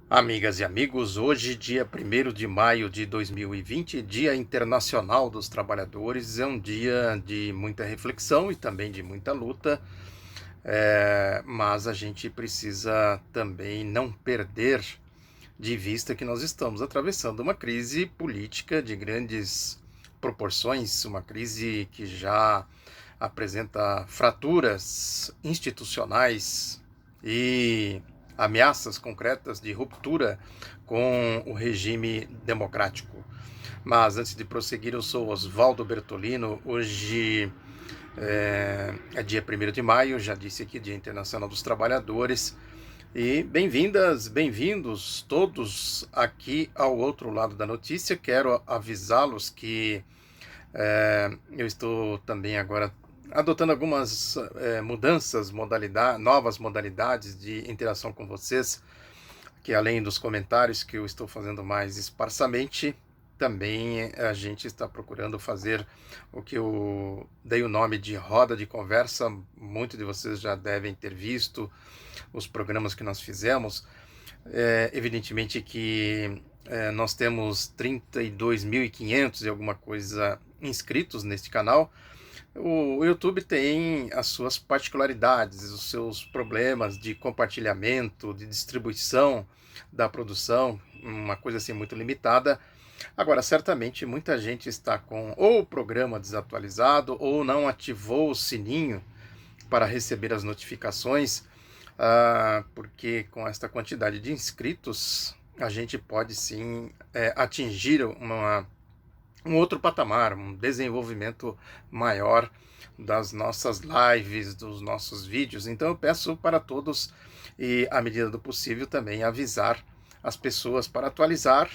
Amigas e amigos, hoje, dia 1º de maio de 2020, Dia Internacional dos Trabalhadores, é um dia de muita reflexão e também de muita luta, mas a gente precisa também não perder de vista que nós estamos atravessando uma crise política de grandes proporções, uma crise que já apresenta fraturas institucionais e ameaças concretas de ruptura com o regime democrático. Mas antes de prosseguir, eu sou Oswaldo Bertolino. Hoje é dia 1º de maio, já disse aqui, Dia Internacional dos Trabalhadores. E bem-vindas, bem-vindos todos aqui ao outro lado da notícia. Quero avisá-los que eu estou também agora adotando algumas mudanças, novas modalidades de interação com vocês, que além dos comentários que eu estou fazendo mais esparsamente, também a gente está procurando fazer o que eu dei o nome de roda de conversa. Muitos de vocês já devem ter visto os programas que nós fizemos. Evidentemente que nós temos 32.500 e alguma coisa inscritos neste canal. O YouTube tem as suas particularidades, os seus problemas de compartilhamento, de distribuição da produção, uma coisa assim muito limitada. Agora, certamente muita gente está com ou o programa desatualizado ou não ativou o sininho para receber as notificações, porque com esta quantidade de inscritos a gente pode sim atingir um outro patamar, um desenvolvimento maior das nossas lives, dos nossos vídeos. Então eu peço para todos, e à medida do possível também avisar as pessoas para atualizar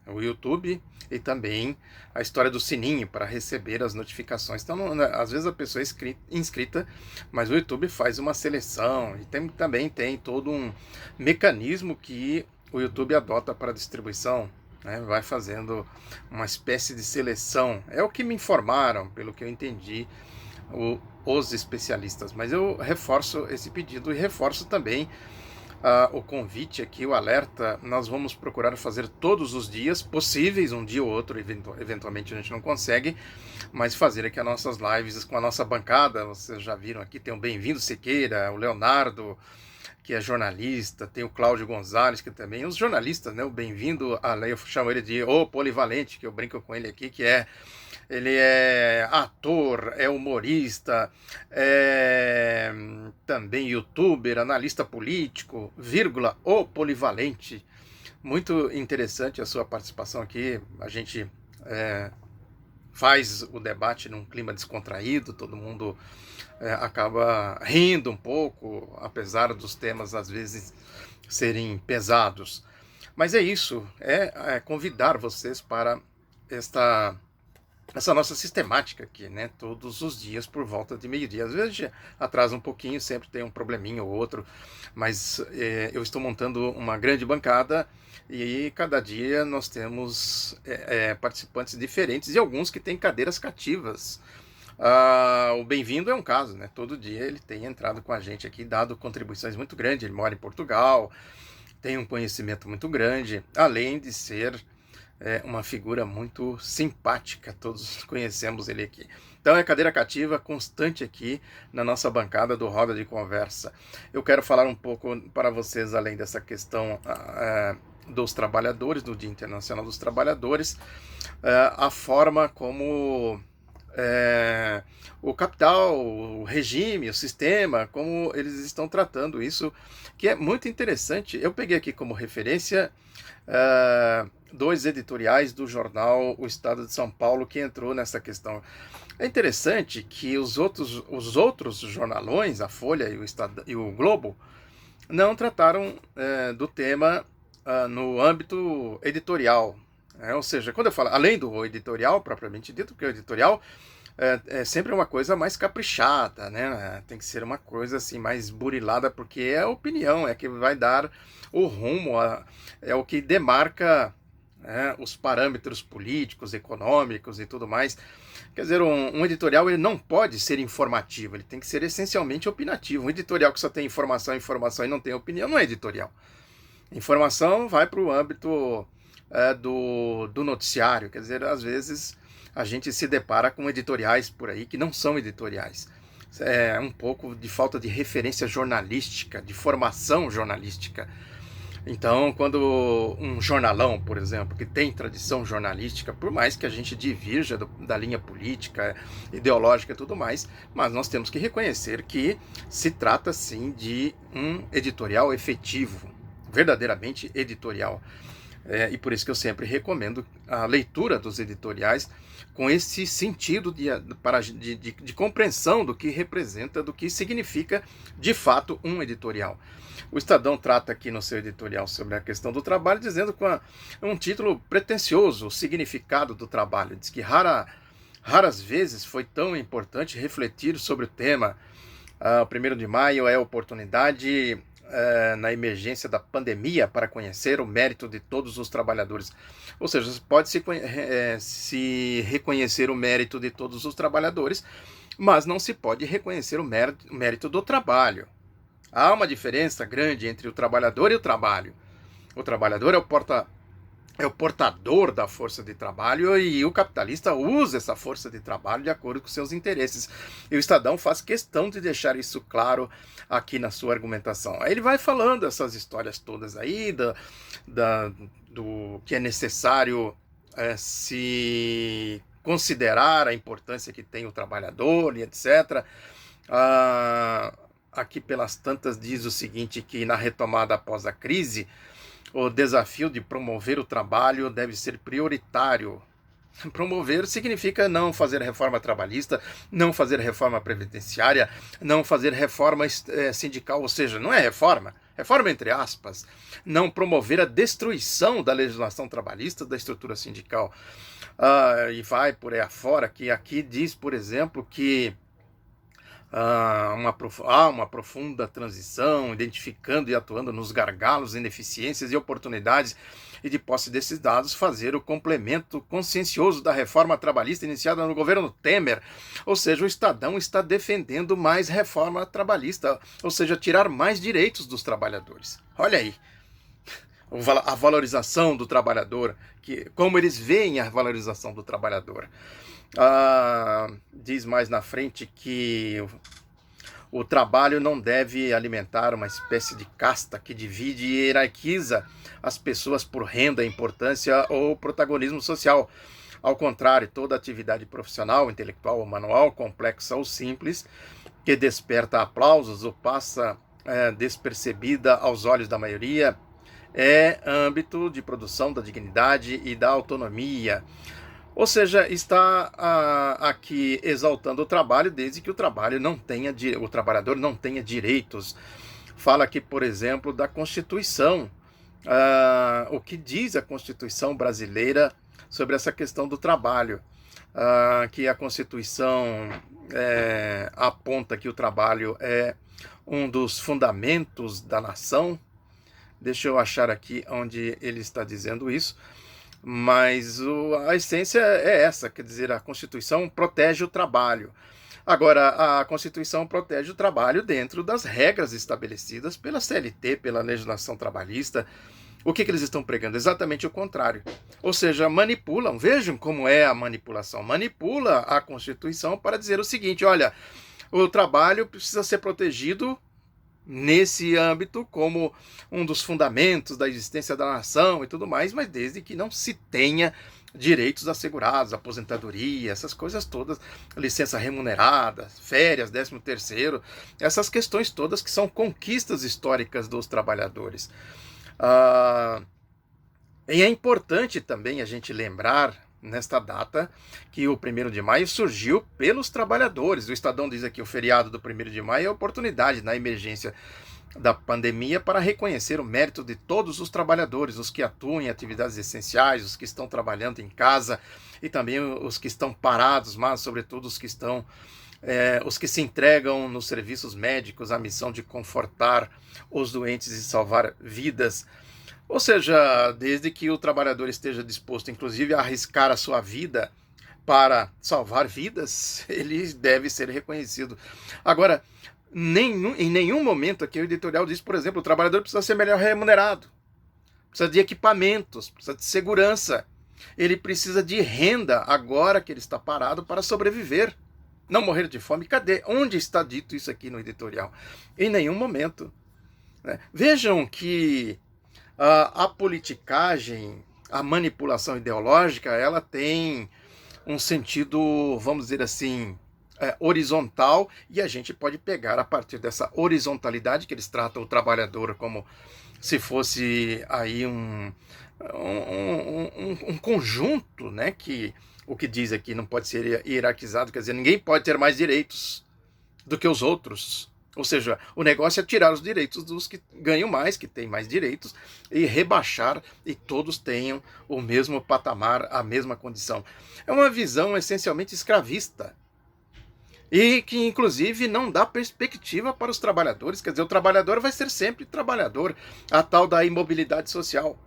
o YouTube e também a história do sininho para receber as notificações. Então, às vezes a pessoa é inscrita, mas o YouTube faz uma seleção e também tem todo um mecanismo que o YouTube adota para distribuição, né? Vai fazendo uma espécie de seleção. É o que me informaram, pelo que eu entendi, os especialistas. Mas eu reforço esse pedido e reforço também o convite aqui, o alerta. Nós vamos procurar fazer todos os dias possíveis, um dia ou outro, eventualmente a gente não consegue, mas fazer aqui as nossas lives com a nossa bancada. Vocês já viram aqui, tem o Bem-vindo Sequeira, o Leonardo, que é jornalista, tem o Cláudio Gonzalez, que também, os jornalistas, né, o Bem-vindo, eu chamo ele de O Polivalente, que eu brinco com ele aqui, ele é ator, é humorista, é também youtuber, analista político, vírgula, o polivalente. Muito interessante a sua participação aqui. A gente faz o debate num clima descontraído, todo mundo acaba rindo um pouco, apesar dos temas às vezes serem pesados. Mas é isso, é convidar vocês para essa nossa sistemática aqui, né? Todos os dias por volta de meio-dia. Às vezes a gente atrasa um pouquinho, sempre tem um probleminha ou outro, mas eu estou montando uma grande bancada e cada dia nós temos participantes diferentes e alguns que têm cadeiras cativas. O Bem-vindo é um caso, né? Todo dia ele tem entrado com a gente aqui, dado contribuições muito grandes. Ele mora em Portugal, tem um conhecimento muito grande, além de ser uma figura muito simpática. Todos conhecemos ele aqui. Então é cadeira cativa constante aqui na nossa bancada do Roda de Conversa. Eu quero falar um pouco para vocês, além dessa questão dos trabalhadores, do Dia Internacional dos Trabalhadores, a forma como o capital, o regime, o sistema, como eles estão tratando isso, que é muito interessante. Eu peguei aqui como referência dois editoriais do jornal O Estado de São Paulo, que entrou nessa questão. É interessante que os outros jornalões, a Folha e o Globo, não trataram do tema no âmbito editorial. Ou seja, quando eu falo, além do editorial propriamente dito, porque o editorial é sempre uma coisa mais caprichada, né? Tem que ser uma coisa assim mais burilada, porque é a opinião, é que vai dar o rumo, é o que demarca os parâmetros políticos, econômicos e tudo mais. Quer dizer, um editorial ele não pode ser informativo, ele tem que ser essencialmente opinativo. Um editorial que só tem informação e não tem opinião não é editorial. Informação vai para o âmbito do noticiário, quer dizer, às vezes a gente se depara com editoriais por aí que não são editoriais. É um pouco de falta de referência jornalística, de formação jornalística. Então, quando um jornalão, por exemplo, que tem tradição jornalística, por mais que a gente divirja da linha política, ideológica e tudo mais, mas nós temos que reconhecer que se trata sim de um editorial efetivo, verdadeiramente editorial. E por isso que eu sempre recomendo a leitura dos editoriais com esse sentido de compreensão do que representa, do que significa de fato um editorial. O Estadão trata aqui no seu editorial sobre a questão do trabalho, dizendo com um título pretensioso, o significado do trabalho. Diz que raras vezes foi tão importante refletir sobre o tema. O 1º de maio é a oportunidade na emergência da pandemia para conhecer o mérito de todos os trabalhadores. Ou seja, pode se reconhecer o mérito de todos os trabalhadores, mas não se pode reconhecer o mérito do trabalho. Há uma diferença grande entre o trabalhador e o trabalho. O trabalhador é o portador da força de trabalho e o capitalista usa essa força de trabalho de acordo com seus interesses. E o Estadão faz questão de deixar isso claro aqui na sua argumentação. Aí ele vai falando essas histórias todas aí, do que é necessário se considerar a importância que tem o trabalhador e etc. Aqui pelas tantas diz o seguinte, que na retomada após a crise, o desafio de promover o trabalho deve ser prioritário. Promover significa não fazer reforma trabalhista, não fazer reforma previdenciária, não fazer reforma sindical, ou seja, não é reforma entre aspas, não promover a destruição da legislação trabalhista, da estrutura sindical. E vai por aí afora, que aqui diz, por exemplo, que há uma profunda transição, identificando e atuando nos gargalos, ineficiências e oportunidades, e de posse desses dados, fazer o complemento consciencioso da reforma trabalhista iniciada no governo Temer. Ou seja, o Estadão está defendendo mais reforma trabalhista, ou seja, tirar mais direitos dos trabalhadores. Olha aí, a valorização do trabalhador, como eles veem a valorização do trabalhador. Diz mais na frente que o trabalho não deve alimentar uma espécie de casta que divide e hierarquiza as pessoas por renda, importância ou protagonismo social. Ao contrário, toda atividade profissional, intelectual ou manual, complexa ou simples, que desperta aplausos ou passa despercebida aos olhos da maioria, é âmbito de produção da dignidade e da autonomia. Ou seja, está aqui exaltando o trabalho, desde que o trabalhador não tenha direitos. Fala aqui, por exemplo, da Constituição. O que diz a Constituição brasileira sobre essa questão do trabalho? Que a Constituição aponta que o trabalho é um dos fundamentos da nação. Deixa eu achar aqui onde ele está dizendo isso. Mas a essência é essa, quer dizer, a Constituição protege o trabalho. Agora, a Constituição protege o trabalho dentro das regras estabelecidas pela CLT, pela legislação trabalhista. O que eles estão pregando? Exatamente o contrário. Ou seja, manipulam, vejam como é a manipulação. Manipula a Constituição para dizer o seguinte, olha, o trabalho precisa ser protegido nesse âmbito como um dos fundamentos da existência da nação e tudo mais, mas desde que não se tenha direitos assegurados, aposentadoria, essas coisas todas, licença remunerada, férias, 13º, essas questões todas que são conquistas históricas dos trabalhadores. E é importante também a gente lembrar nesta data que o 1º de maio surgiu pelos trabalhadores. O Estadão diz aqui, o feriado do 1º de maio é a oportunidade na emergência da pandemia para reconhecer o mérito de todos os trabalhadores, os que atuam em atividades essenciais, os que estão trabalhando em casa e também os que estão parados, mas sobretudo os que se entregam nos serviços médicos à missão de confortar os doentes e salvar vidas. Ou seja, desde que o trabalhador esteja disposto, inclusive, a arriscar a sua vida para salvar vidas, ele deve ser reconhecido. Agora, em nenhum momento aqui o editorial diz, por exemplo, o trabalhador precisa ser melhor remunerado. precisa de equipamentos, precisa de segurança. Ele precisa de renda agora que ele está parado para sobreviver. Não morrer de fome. Cadê? Onde está dito isso aqui no editorial? Em nenhum momento. Né? Vejam que a politicagem, a manipulação ideológica, ela tem um sentido, vamos dizer assim, horizontal, e a gente pode pegar a partir dessa horizontalidade que eles tratam o trabalhador como se fosse aí um conjunto, né, que o que diz aqui não pode ser hierarquizado, quer dizer, ninguém pode ter mais direitos do que os outros. Ou seja, o negócio é tirar os direitos dos que ganham mais, que têm mais direitos, e rebaixar e todos tenham o mesmo patamar, a mesma condição. É uma visão essencialmente escravista. E que, inclusive, não dá perspectiva para os trabalhadores. Quer dizer, o trabalhador vai ser sempre trabalhador. A tal da imobilidade social.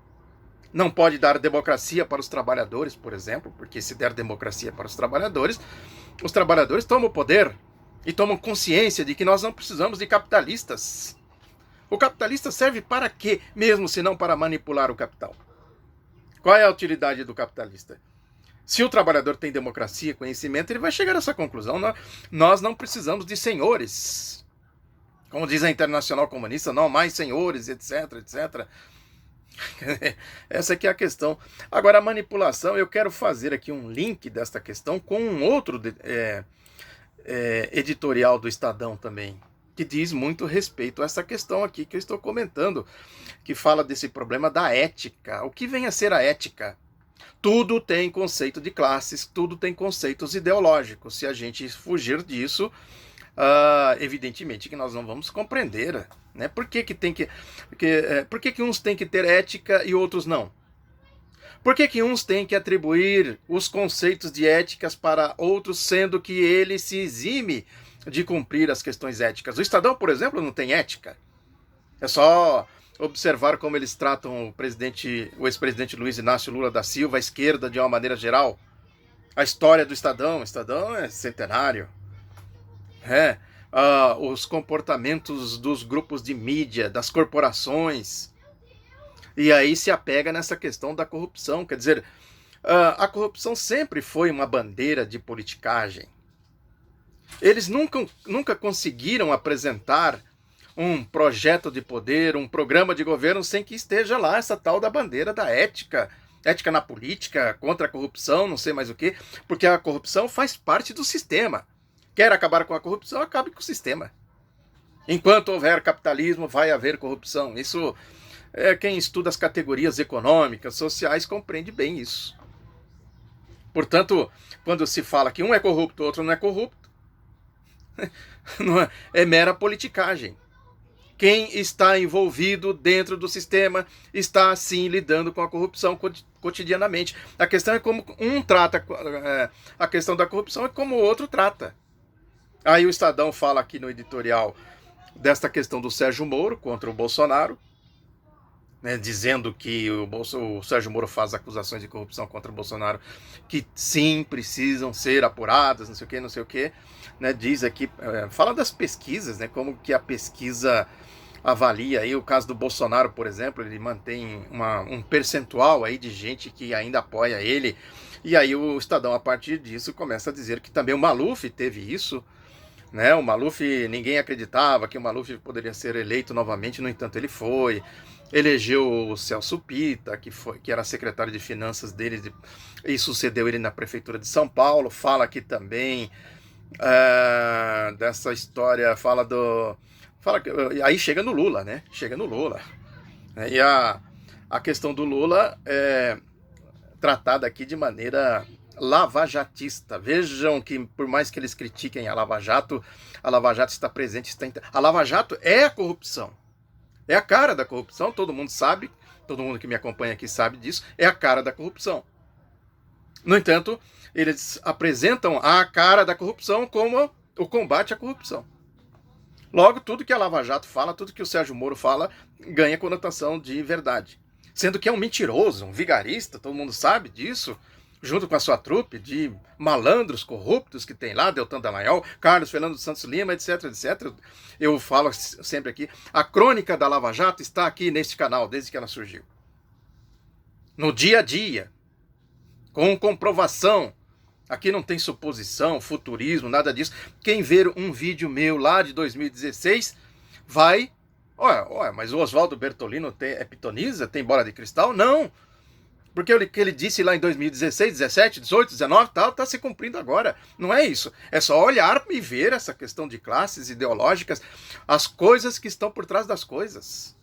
Não pode dar democracia para os trabalhadores, por exemplo, porque se der democracia para os trabalhadores tomam o poder e tomam consciência de que nós não precisamos de capitalistas. O capitalista serve para quê, mesmo se não para manipular o capital? Qual é a utilidade do capitalista? Se o trabalhador tem democracia, conhecimento, ele vai chegar a essa conclusão. Nós não precisamos de senhores. Como diz a Internacional Comunista, não mais senhores, etc, etc. Essa aqui é a questão. Agora, a manipulação, eu quero fazer aqui um link desta questão com um outro editorial do Estadão também, que diz muito respeito a essa questão aqui que eu estou comentando, que fala desse problema da ética. O que vem a ser a ética? Tudo tem conceito de classes, tudo tem conceitos ideológicos. Se a gente fugir disso, evidentemente que nós não vamos compreender, né? Por que uns têm que ter ética e outros não? Por que uns têm que atribuir os conceitos de éticas para outros, sendo que ele se exime de cumprir as questões éticas? O Estadão, por exemplo, não tem ética. É só observar como eles tratam o ex-presidente Luiz Inácio Lula da Silva, a esquerda de uma maneira geral. A história do Estadão, o Estadão é centenário. Os comportamentos dos grupos de mídia, das corporações. E aí se apega nessa questão da corrupção. Quer dizer, a corrupção sempre foi uma bandeira de politicagem. Eles nunca conseguiram apresentar um projeto de poder, um programa de governo sem que esteja lá essa tal da bandeira da ética. Ética na política, contra a corrupção, não sei mais o quê, porque a corrupção faz parte do sistema. Quer acabar com a corrupção, acabe com o sistema. Enquanto houver capitalismo, vai haver corrupção. Isso, quem estuda as categorias econômicas, sociais, compreende bem isso. Portanto, quando se fala que um é corrupto, o outro não é corrupto, é mera politicagem. Quem está envolvido dentro do sistema está, sim, lidando com a corrupção cotidianamente. A questão é como um trata a questão da corrupção e como o outro trata. Aí o Estadão fala aqui no editorial desta questão do Sérgio Moro contra o Bolsonaro, né, dizendo que o Sérgio Moro faz acusações de corrupção contra o Bolsonaro que sim, precisam ser apuradas, não sei o que, né, diz aqui, fala das pesquisas, né, como que a pesquisa avalia aí o caso do Bolsonaro, por exemplo, ele mantém um percentual aí de gente que ainda apoia ele, e aí o Estadão, a partir disso, começa a dizer que também o Maluf teve isso, né, o Maluf, ninguém acreditava que o Maluf poderia ser eleito novamente, no entanto ele foi, elegeu o Celso Pitta, que era secretário de finanças dele e sucedeu ele na prefeitura de São Paulo. Fala aqui também dessa história, aí chega no Lula, né? Chega no Lula. E a questão do Lula é tratada aqui de maneira lavajatista. Vejam que, por mais que eles critiquem a Lava Jato está presente. A Lava Jato é a corrupção. É a cara da corrupção, todo mundo sabe, todo mundo que me acompanha aqui sabe disso, é a cara da corrupção. No entanto, eles apresentam a cara da corrupção como o combate à corrupção. Logo, tudo que a Lava Jato fala, tudo que o Sérgio Moro fala, ganha conotação de verdade. Sendo que é um mentiroso, um vigarista, todo mundo sabe disso, junto com a sua trupe de malandros corruptos que tem lá, Deltan Dallagnol, Carlos Fernando Santos Lima, etc, etc. Eu falo sempre aqui, a crônica da Lava Jato está aqui neste canal, desde que ela surgiu. no dia a dia, com comprovação. Aqui não tem suposição, futurismo, nada disso. Quem ver um vídeo meu lá de 2016 vai... Olha, mas o Oswaldo Bertolino é pitoniza? Tem bola de cristal? Não! Porque o que ele disse lá em 2016, 17, 18, 19, tal, está se cumprindo agora. Não é isso. É só olhar e ver essa questão de classes ideológicas, as coisas que estão por trás das coisas.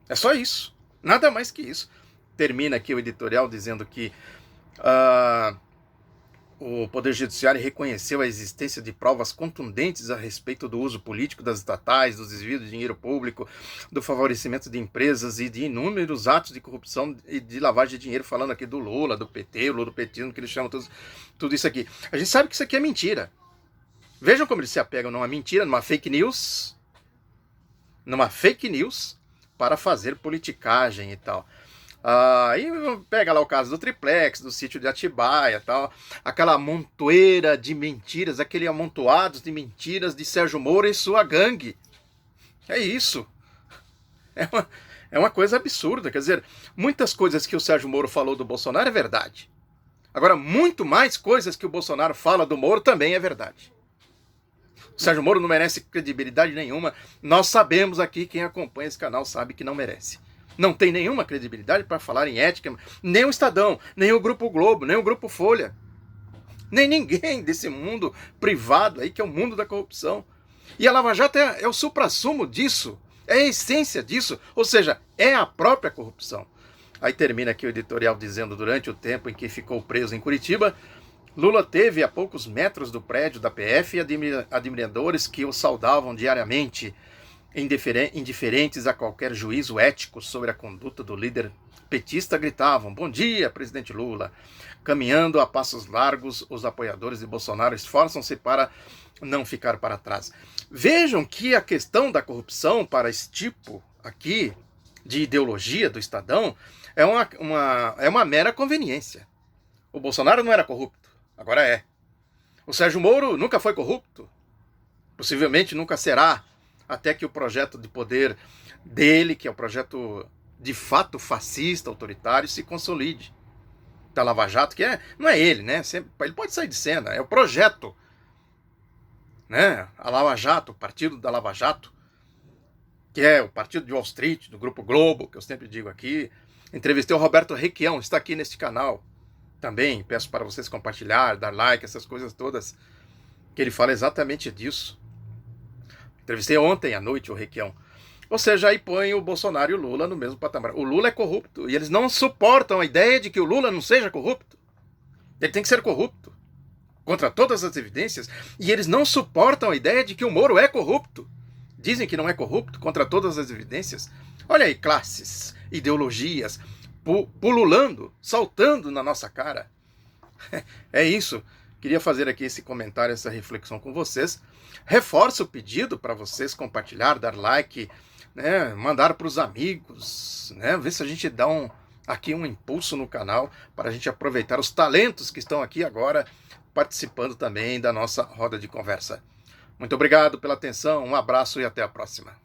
É só isso. Nada mais que isso. Termina aqui o editorial dizendo que o Poder Judiciário reconheceu a existência de provas contundentes a respeito do uso político das estatais, do desvio de dinheiro público, do favorecimento de empresas e de inúmeros atos de corrupção e de lavagem de dinheiro, falando aqui do Lula, do PT, o lulopetismo, que eles chamam tudo isso aqui. A gente sabe que isso aqui é mentira. Vejam como eles se apegam numa mentira, numa fake news, para fazer politicagem e tal. Aí pega lá o caso do triplex, do sítio de Atibaia e tal, aquela montoeira de mentiras, aquele amontoados de mentiras de Sérgio Moro e sua gangue. É isso. É uma coisa absurda. Quer dizer, muitas coisas que o Sérgio Moro falou do Bolsonaro é verdade. Agora, muito mais coisas que o Bolsonaro fala do Moro também é verdade. O Sérgio Moro não merece credibilidade nenhuma. Nós sabemos aqui, quem acompanha esse canal sabe que não merece. Não tem nenhuma credibilidade para falar em ética, nem o Estadão, nem o Grupo Globo, nem o Grupo Folha, nem ninguém desse mundo privado aí, que é o mundo da corrupção. E a Lava Jato é o suprassumo disso, é a essência disso, ou seja, é a própria corrupção. Aí termina aqui o editorial dizendo: durante o tempo em que ficou preso em Curitiba, Lula teve a poucos metros do prédio da PF admiradores que o saudavam diariamente, indiferentes a qualquer juízo ético sobre a conduta do líder petista, gritavam: "Bom dia, presidente Lula". Caminhando a passos largos, os apoiadores de Bolsonaro esforçam-se para não ficar para trás. Vejam que a questão da corrupção para esse tipo aqui de ideologia do Estadão é uma mera conveniência. O Bolsonaro não era corrupto, agora é. O Sérgio Moro nunca foi corrupto, possivelmente nunca será, até que o projeto de poder dele, que é o projeto de fato fascista, autoritário, se consolide. Da Lava Jato, que não é ele, né? Ele pode sair de cena, é o projeto. Né? A Lava Jato, o partido da Lava Jato, que é o partido de Wall Street, do Grupo Globo, que eu sempre digo aqui. Entrevistei o Roberto Requião, está aqui neste canal. Também peço para vocês compartilhar, dar like, essas coisas todas, que ele fala exatamente disso. Entrevistei ontem à noite o Requião. Ou seja, aí põe o Bolsonaro e o Lula no mesmo patamar. O Lula é corrupto e eles não suportam a ideia de que o Lula não seja corrupto. Ele tem que ser corrupto, contra todas as evidências. E eles não suportam a ideia de que o Moro é corrupto. Dizem que não é corrupto, contra todas as evidências. Olha aí, classes, ideologias, pululando, saltando na nossa cara. É isso. Queria fazer aqui esse comentário, essa reflexão com vocês. Reforço o pedido para vocês compartilhar, dar like, né, mandar para os amigos, né, ver se a gente dá aqui um impulso no canal para a gente aproveitar os talentos que estão aqui agora participando também da nossa roda de conversa. Muito obrigado pela atenção, um abraço e até a próxima.